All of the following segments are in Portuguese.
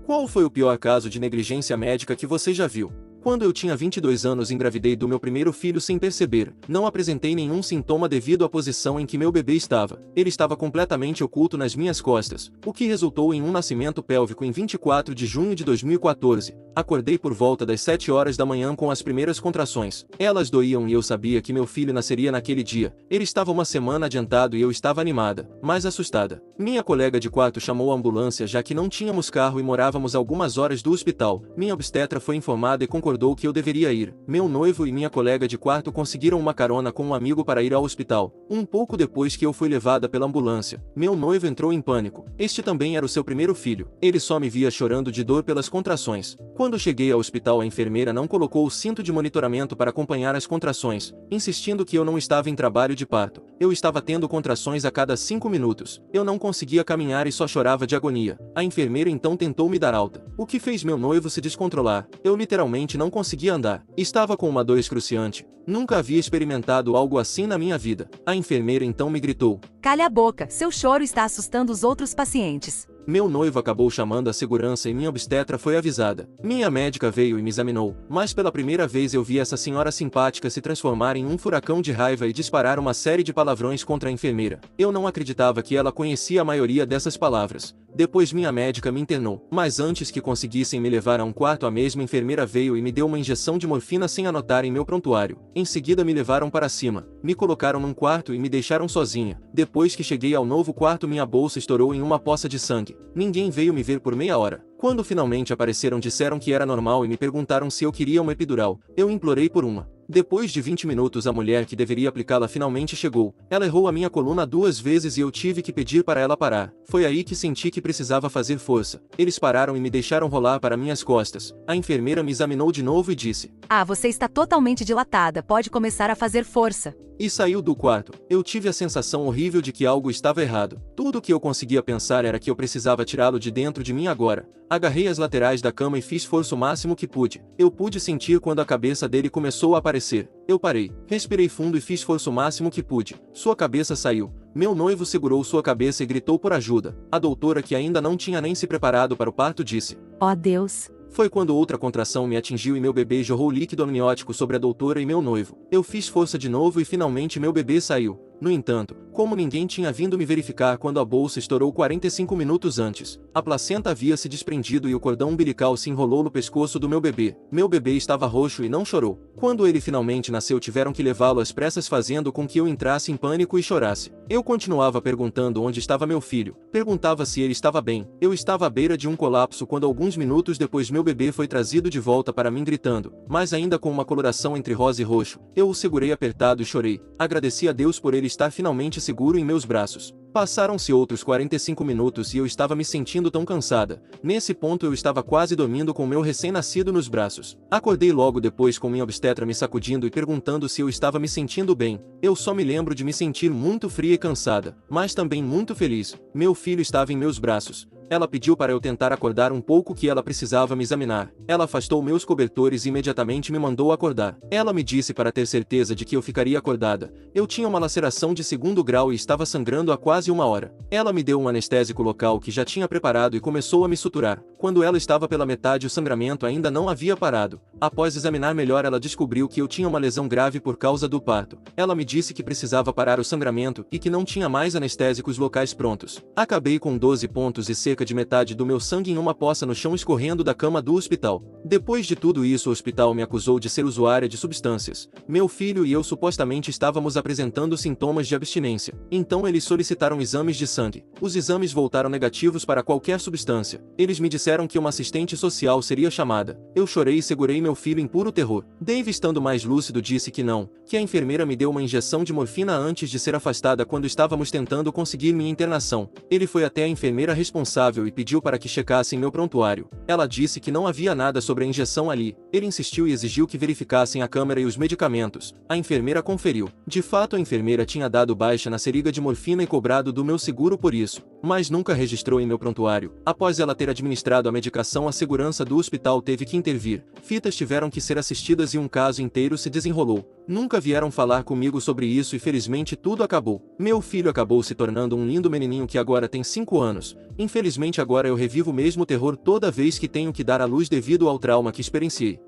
Qual foi o pior caso de negligência médica que você já viu? Quando eu tinha 22 anos, engravidei do meu primeiro filho sem perceber. Não apresentei nenhum sintoma devido à posição em que meu bebê estava. Ele estava completamente oculto nas minhas costas, o que resultou em um nascimento pélvico em 24 de junho de 2014. Acordei por volta das 7 horas da manhã com as primeiras contrações. Elas doíam e eu sabia que meu filho nasceria naquele dia. Ele estava uma semana adiantado e eu estava animada, mas assustada. Minha colega de quarto chamou a ambulância já que não tínhamos carro e morávamos algumas horas do hospital. Minha obstetra foi informada e concordou que eu deveria ir. Meu noivo e minha colega de quarto conseguiram uma carona com um amigo para ir ao hospital. Um pouco depois que eu fui levada pela ambulância, meu noivo entrou em pânico. Este também era o seu primeiro filho. Ele só me via chorando de dor pelas contrações. Quando cheguei ao hospital, a enfermeira não colocou o cinto de monitoramento para acompanhar as contrações, insistindo que eu não estava em trabalho de parto. Eu estava tendo contrações a cada 5 minutos. Eu não conseguia caminhar e só chorava de agonia. A enfermeira então tentou me dar alta, o que fez meu noivo se descontrolar. Eu literalmente não conseguia andar. Estava com uma dor excruciante. Nunca havia experimentado algo assim na minha vida. A enfermeira então me gritou: "Cale a boca, seu choro está assustando os outros pacientes." Meu noivo acabou chamando a segurança e minha obstetra foi avisada. Minha médica veio e me examinou, mas pela primeira vez eu vi essa senhora simpática se transformar em um furacão de raiva e disparar uma série de palavrões contra a enfermeira. Eu não acreditava que ela conhecia a maioria dessas palavras. Depois minha médica me internou, mas antes que conseguissem me levar a um quarto, a mesma enfermeira veio e me deu uma injeção de morfina sem anotar em meu prontuário. Em seguida me levaram para cima, me colocaram num quarto e me deixaram sozinha. Depois que cheguei ao novo quarto, minha bolsa estourou em uma poça de sangue. Ninguém veio me ver por meia hora. Quando finalmente apareceram, disseram que era normal e me perguntaram se eu queria uma epidural. Eu implorei por uma. Depois de 20 minutos, a mulher que deveria aplicá-la finalmente chegou. Ela errou a minha coluna 2 vezes e eu tive que pedir para ela parar. Foi aí que senti que precisava fazer força. Eles pararam e me deixaram rolar para minhas costas. A enfermeira me examinou de novo e disse: "Ah, você está totalmente dilatada, pode começar a fazer força." E saiu do quarto. Eu tive a sensação horrível de que algo estava errado. Tudo o que eu conseguia pensar era que eu precisava tirá-lo de dentro de mim agora. Agarrei as laterais da cama e fiz força o máximo que pude. Eu pude sentir quando a cabeça dele começou a aparecer. Eu parei, respirei fundo e fiz força o máximo que pude. Sua cabeça saiu. Meu noivo segurou sua cabeça e gritou por ajuda. A doutora, que ainda não tinha nem se preparado para o parto, disse: "Ó Deus." Foi quando outra contração me atingiu e meu bebê jorrou líquido amniótico sobre a doutora e meu noivo. Eu fiz força de novo e finalmente meu bebê saiu. No entanto, como ninguém tinha vindo me verificar quando a bolsa estourou 45 minutos antes, a placenta havia se desprendido e o cordão umbilical se enrolou no pescoço do meu bebê. Meu bebê estava roxo e não chorou. Quando ele finalmente nasceu, tiveram que levá-lo às pressas, fazendo com que eu entrasse em pânico e chorasse. Eu continuava perguntando onde estava meu filho. Perguntava se ele estava bem. Eu estava à beira de um colapso quando alguns minutos depois meu bebê foi trazido de volta para mim gritando, mas ainda com uma coloração entre rosa e roxo. Eu o segurei apertado e chorei. Agradeci a Deus por ele estar finalmente seguro em meus braços. Passaram-se outros 45 minutos e eu estava me sentindo tão cansada. Nesse ponto eu estava quase dormindo com meu recém-nascido nos braços. Acordei logo depois com minha obstetra me sacudindo e perguntando se eu estava me sentindo bem. Eu só me lembro de me sentir muito fria e cansada, mas também muito feliz. Meu filho estava em meus braços. Ela pediu para eu tentar acordar um pouco, que ela precisava me examinar. Ela afastou meus cobertores e imediatamente me mandou acordar. Ela me disse para ter certeza de que eu ficaria acordada. Eu tinha uma laceração de 2º grau e estava sangrando há quase 1 hora. Ela me deu um anestésico local que já tinha preparado e começou a me suturar. Quando ela estava pela metade, o sangramento ainda não havia parado. Após examinar melhor, ela descobriu que eu tinha uma lesão grave por causa do parto. Ela me disse que precisava parar o sangramento e que não tinha mais anestésicos locais prontos. Acabei com 12 pontos e cerca de metade do meu sangue em uma poça no chão escorrendo da cama do hospital. Depois de tudo isso, o hospital me acusou de ser usuária de substâncias. Meu filho e eu supostamente estávamos apresentando sintomas de abstinência. Então eles solicitaram exames de sangue. Os exames voltaram negativos para qualquer substância. Eles me disseram que uma assistente social seria chamada. Eu chorei e segurei meu filho em puro terror. Dave, estando mais lúcido, disse que não, que a enfermeira me deu uma injeção de morfina antes de ser afastada quando estávamos tentando conseguir minha internação. Ele foi até a enfermeira responsável e pediu para que checassem meu prontuário. Ela disse que não havia nada sobre a injeção ali. Ele insistiu e exigiu que verificassem a câmera e os medicamentos. A enfermeira conferiu. De fato, a enfermeira tinha dado baixa na seringa de morfina e cobrado cobrado do meu seguro por isso, mas nunca registrou em meu prontuário. Após ela ter administrado a medicação, a segurança do hospital teve que intervir. Fitas tiveram que ser assistidas e um caso inteiro se desenrolou. Nunca vieram falar comigo sobre isso e felizmente tudo acabou. Meu filho acabou se tornando um lindo menininho que agora tem 5 anos. Infelizmente agora eu revivo o mesmo terror toda vez que tenho que dar à luz devido ao trauma que experienciei.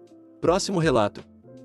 Próximo relato.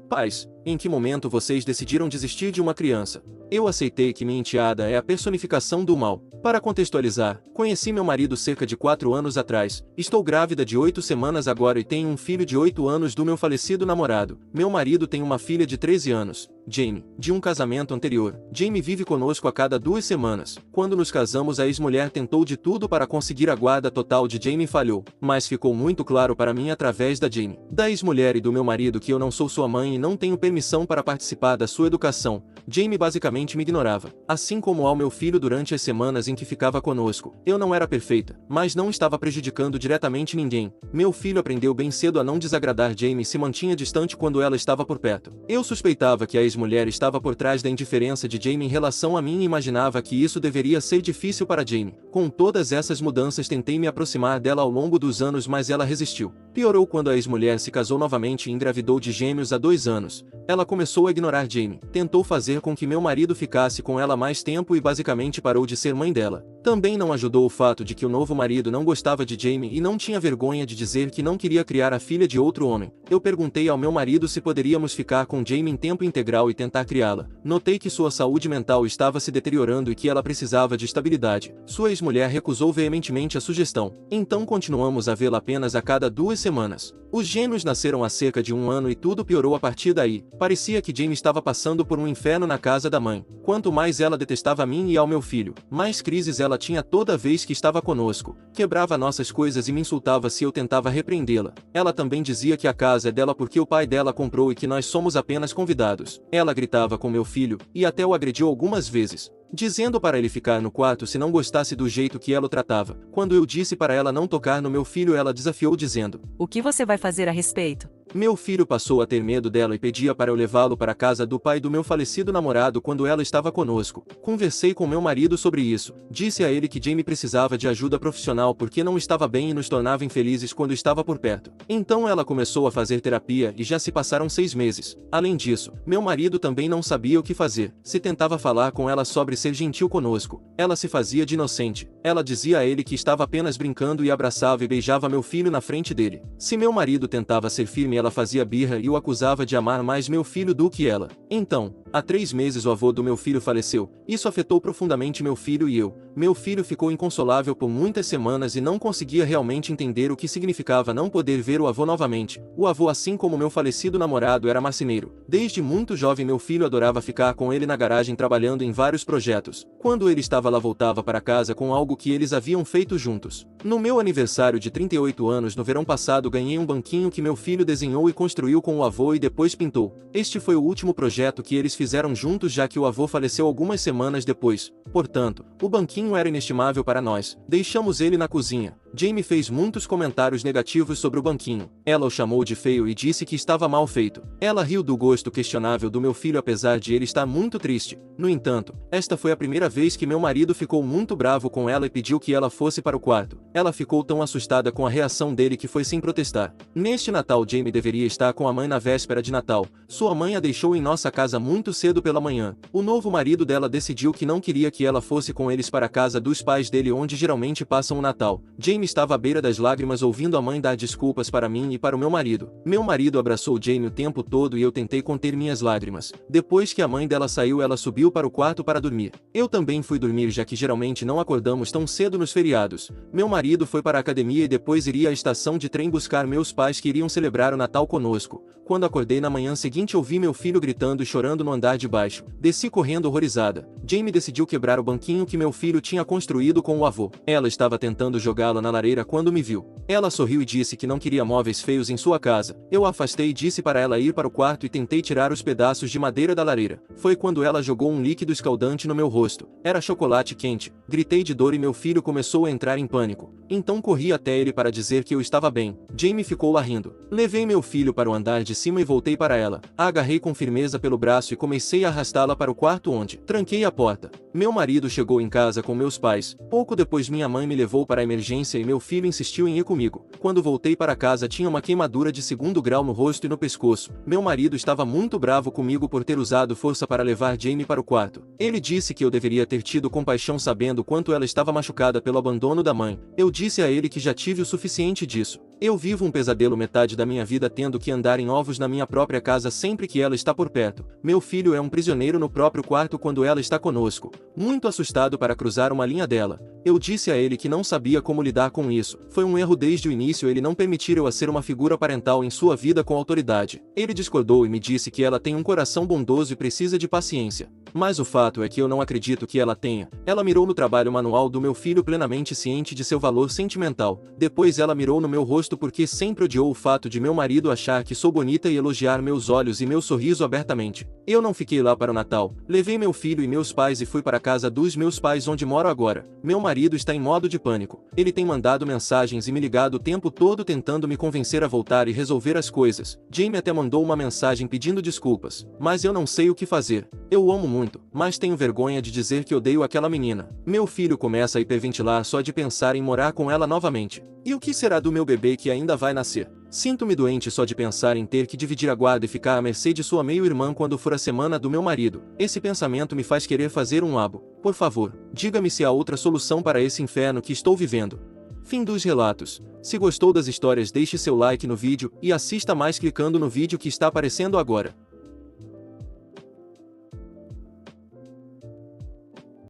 Pais, em que momento vocês decidiram desistir de uma criança? Eu aceitei que minha enteada é a personificação do mal. Para contextualizar, conheci meu marido cerca de 4 anos atrás. Estou grávida de 8 semanas agora e tenho um filho de 8 anos do meu falecido namorado. Meu marido tem uma filha de 13 anos, Jamie, de um casamento anterior. Jamie vive conosco a cada 2 semanas. Quando nos casamos, a ex-mulher tentou de tudo para conseguir a guarda total de Jamie e falhou, mas ficou muito claro para mim através da Jamie, da ex-mulher e do meu marido que eu não sou sua mãe e não tenho permissão para participar da sua educação. Jamie basicamente me ignorava, assim como ao meu filho durante as semanas em que ficava conosco. Eu não era perfeita, mas não estava prejudicando diretamente ninguém. Meu filho aprendeu bem cedo a não desagradar Jamie e se mantinha distante quando ela estava por perto. Eu suspeitava que a ex-mulher estava por trás da indiferença de Jamie em relação a mim e imaginava que isso deveria ser difícil para Jamie. Com todas essas mudanças tentei me aproximar dela ao longo dos anos, mas ela resistiu. Piorou quando a ex-mulher se casou novamente e engravidou de gêmeos há 2 anos. Ela começou a ignorar Jamie, tentou fazer com que meu marido ficasse com ela mais tempo e basicamente parou de ser mãe dela. Também não ajudou o fato de que o novo marido não gostava de Jamie e não tinha vergonha de dizer que não queria criar a filha de outro homem. Eu perguntei ao meu marido se poderíamos ficar com Jamie em tempo integral e tentar criá-la. Notei que sua saúde mental estava se deteriorando e que ela precisava de estabilidade. Sua ex-mulher recusou veementemente a sugestão. Então continuamos a vê-la apenas a cada 2 semanas. Os gêmeos nasceram há cerca de 1 ano e tudo piorou a partir daí. Parecia que Jamie estava passando por um inferno na casa da mãe. Quanto mais ela detestava a mim e ao meu filho, mais crises ela tinha toda vez que estava conosco. Quebrava nossas coisas e me insultava se eu tentava repreendê-la. Ela também dizia que a casa é dela porque o pai dela comprou e que nós somos apenas convidados. Ela gritava com meu filho, e até o agrediu algumas vezes, dizendo para ele ficar no quarto se não gostasse do jeito que ela o tratava. Quando eu disse para ela não tocar no meu filho, ela desafiou dizendo: "O que você vai fazer a respeito?" Meu filho passou a ter medo dela e pedia para eu levá-lo para a casa do pai do meu falecido namorado quando ela estava conosco. Conversei com meu marido sobre isso. Disse a ele que Jamie precisava de ajuda profissional porque não estava bem e nos tornava infelizes quando estava por perto. Então ela começou a fazer terapia e já se passaram 6 meses. Além disso, meu marido também não sabia o que fazer. Se tentava falar com ela sobre ser gentil conosco, ela se fazia de inocente. Ela dizia a ele que estava apenas brincando e abraçava e beijava meu filho na frente dele. Se meu marido tentava ser firme, ela fazia birra e o acusava de amar mais meu filho do que ela. Então, há 3 meses o avô do meu filho faleceu. Isso afetou profundamente meu filho e eu. Meu filho ficou inconsolável por muitas semanas e não conseguia realmente entender o que significava não poder ver o avô novamente. O avô, assim como meu falecido namorado, era marceneiro. Desde muito jovem meu filho adorava ficar com ele na garagem trabalhando em vários projetos. Quando ele estava lá, voltava para casa com algo que eles haviam feito juntos. No meu aniversário de 38 anos no verão passado, ganhei um banquinho que meu filho desenhou e construiu com o avô e depois pintou. Este foi o último projeto que eles fizeram juntos, já que o avô faleceu algumas semanas depois. Portanto, o banquinho era inestimável para nós. Deixamos ele na cozinha. Jamie fez muitos comentários negativos sobre o banquinho. Ela o chamou de feio e disse que estava mal feito. Ela riu do gosto questionável do meu filho apesar de ele estar muito triste. No entanto, esta foi a primeira vez que meu marido ficou muito bravo com ela e pediu que ela fosse para o quarto. Ela ficou tão assustada com a reação dele que foi sem protestar. Neste Natal, Jamie deveria estar com a mãe na véspera de Natal. Sua mãe a deixou em nossa casa muito cedo pela manhã. O novo marido dela decidiu que não queria que ela fosse com eles para a casa dos pais dele, onde geralmente passam o Natal. Jamie estava à beira das lágrimas ouvindo a mãe dar desculpas para mim e para o meu marido. Meu marido abraçou Jamie o tempo todo e eu tentei conter minhas lágrimas. Depois que a mãe dela saiu, ela subiu para o quarto para dormir. Eu também fui dormir, já que geralmente não acordamos tão cedo nos feriados. Meu marido foi para a academia e depois iria à estação de trem buscar meus pais que iriam celebrar o Natal conosco. Quando acordei na manhã seguinte, ouvi meu filho gritando e chorando no andar de baixo. Desci correndo horrorizada. Jamie decidiu quebrar o banquinho que meu filho tinha construído com o avô. Ela estava tentando jogá-lo na lareira quando me viu. Ela sorriu e disse que não queria móveis feios em sua casa. Eu a afastei e disse para ela ir para o quarto e tentei tirar os pedaços de madeira da lareira. Foi quando ela jogou um líquido escaldante no meu rosto. Era chocolate quente. Gritei de dor e meu filho começou a entrar em pânico. Então corri até ele para dizer que eu estava bem. Jamie ficou lá rindo. Levei meu filho para o andar de cima e voltei para ela. A agarrei com firmeza pelo braço e comecei a arrastá-la para o quarto onde tranquei a porta. Meu marido chegou em casa com meus pais. Pouco depois minha mãe me levou para a emergência e meu filho insistiu em ir comigo. Quando voltei para casa tinha uma queimadura de 2º grau no rosto e no pescoço. Meu marido estava muito bravo comigo por ter usado força para levar Jamie para o quarto. Ele disse que eu deveria ter tido compaixão sabendo quanto ela estava machucada pelo abandono da mãe. Eu disse a ele que já tive o suficiente disso. Eu vivo um pesadelo metade da minha vida tendo que andar em ovos na minha própria casa sempre que ela está por perto. Meu filho é um prisioneiro no próprio quarto quando ela está conosco. Muito assustado para cruzar uma linha dela. Eu disse a ele que não sabia como lidar com isso. Foi um erro desde o início ele não permitir eu a ser uma figura parental em sua vida com autoridade. Ele discordou e me disse que ela tem um coração bondoso e precisa de paciência. Mas o fato é que eu não acredito que ela tenha. Ela mirou no trabalho manual do meu filho plenamente ciente de seu valor sentimental. Depois ela mirou no meu rosto porque sempre odiou o fato de meu marido achar que sou bonita e elogiar meus olhos e meu sorriso abertamente. Eu não fiquei lá para o Natal. Levei meu filho e meus pais e fui para a casa dos meus pais onde moro agora. Meu marido está em modo de pânico. Ele tem mandado mensagens e me ligado o tempo todo tentando me convencer a voltar e resolver as coisas. Jamie até mandou uma mensagem pedindo desculpas. Mas eu não sei o que fazer. Eu o amo muito, mas tenho vergonha de dizer que odeio aquela menina. Meu filho começa a hiperventilar só de pensar em morar com ela novamente. E o que será do meu bebê que ainda vai nascer? Sinto-me doente só de pensar em ter que dividir a guarda e ficar à mercê de sua meio-irmã quando for a semana do meu marido. Esse pensamento me faz querer fazer um abo. Por favor, diga-me se há outra solução para esse inferno que estou vivendo. Fim dos relatos. Se gostou das histórias, deixe seu like no vídeo e assista mais clicando no vídeo que está aparecendo agora.